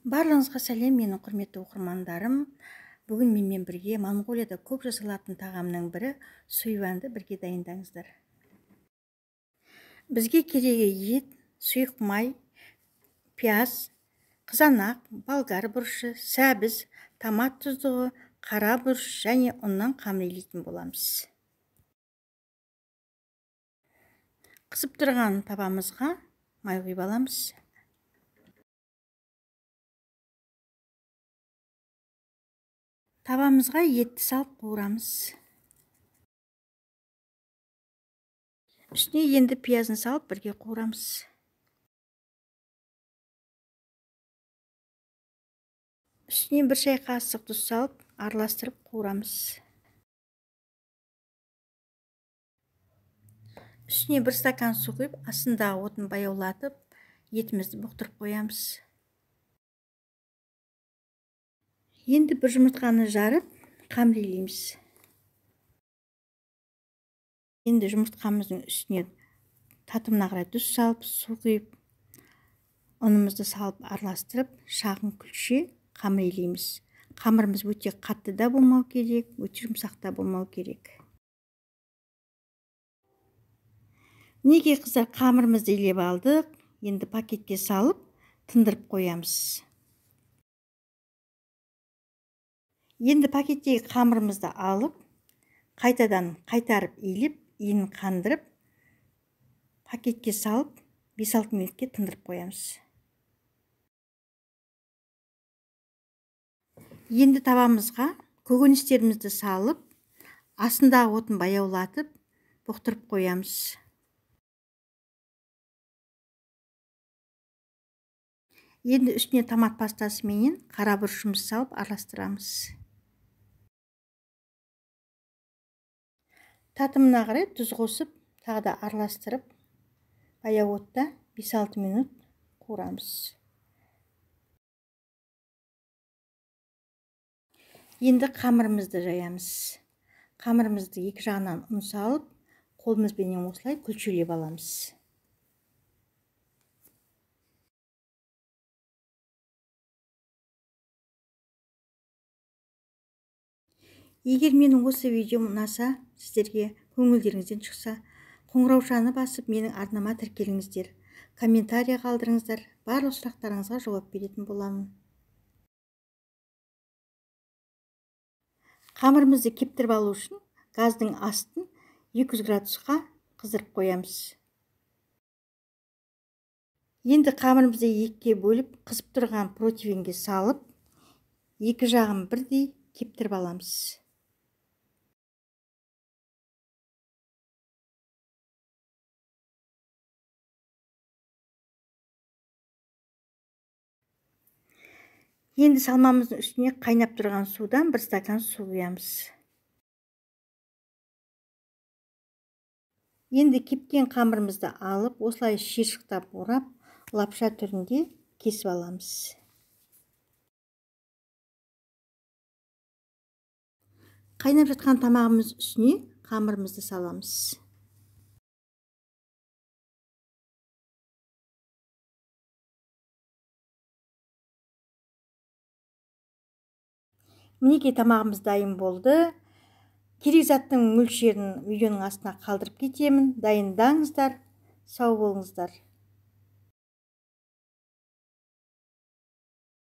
Барлығыңызға сәлем, менің құрметті оқырмандарым. Бүгін менімен бірге Моңғолияда көп жасалатын тағамның бірі суйванды бірге дайындаңыздар. Бізге керегі ет, сұйық май, пияз, қызанақ, болгар бұрышы, сәбіз, томат тұздығы, қара бұрыш және ұннан қамырлейтін боламыз. Қысып тұрған табамызға май құйып аламыз. Табамызға етті салып қуырамыз. Үстіне енді пиязын салып бірге қуырамыз. Үстіне 1 шай қасық тұз салып, араластырып қуырамыз. Үстіне 1 стакан су құйып, астындағы отын баяулатып, етімізді бұқтырып қоямыз. Енді 1 жұмыртқаны жарып, қамырлейміз. Енді жұмыртқамыздың үстіне татымына қарай тұз салып, су құйып, ұнымызды салып араластырып, шағын күлше қамырлейміз. Қамырымыз өте қатты да болмау керек, өте жұмсақ та болмау керек. Неге қыздар, қамырымызды илеп алдық, енді пакетке салып, тындырып қоямыз. Енді пакеттегі қамырымызды алып, қайтадан қайтарып илеп, иінін қандырып, пакетке салып, 5-6 минутке тындырып қоямыз. Енді табамызға көкөністерімізді салып, астындағы отын баяулатып, бұқтырып қоямыз. Енді үстіне томат пастасы менен қара бұрышымызды салып араластырамыз. Татымына қарай тұз қосып, тағы да араластырып, баяу отта 5-6 минут қуырамыз. Енді қамырымызды жаямыз. Қамырымызды екі жағынан ұн салып, қолымызбен осылай күлшелеп аламыз. Егер менің осы видеом ұнаса, сіздерге көңілдеріңізден шықса, қоңыраушаны басып, менің арнама тіркеліңіздер. Комментария қалдырыңыздар. Барлық сұрақтарыңызға жауап беретін боламын. Қамырымызды кептіріп алу үшін газдың астын 200 градусқа қыздырып қоямыз. Енді қамырымызды екіге бөліп, қызып тұрған противенге салып, екі жағын бірдей кептіріп аламыз. Енді салмамыздың үстіне қайнап тұрған судан 1 стакан су құямыз. Енді кепкен қамырымызды алып, осылай шиыршықтап орап, лапша түрінде кесіп аламыз. Қайнап жатқан тамағымыз үстіне қамырымызды саламыз. Мінекей тамағымыз дайын болды. Керек заттың мөлшерін видеоның астына қалдырып кетемін. Дайындаңыздар, сау болыңыздар.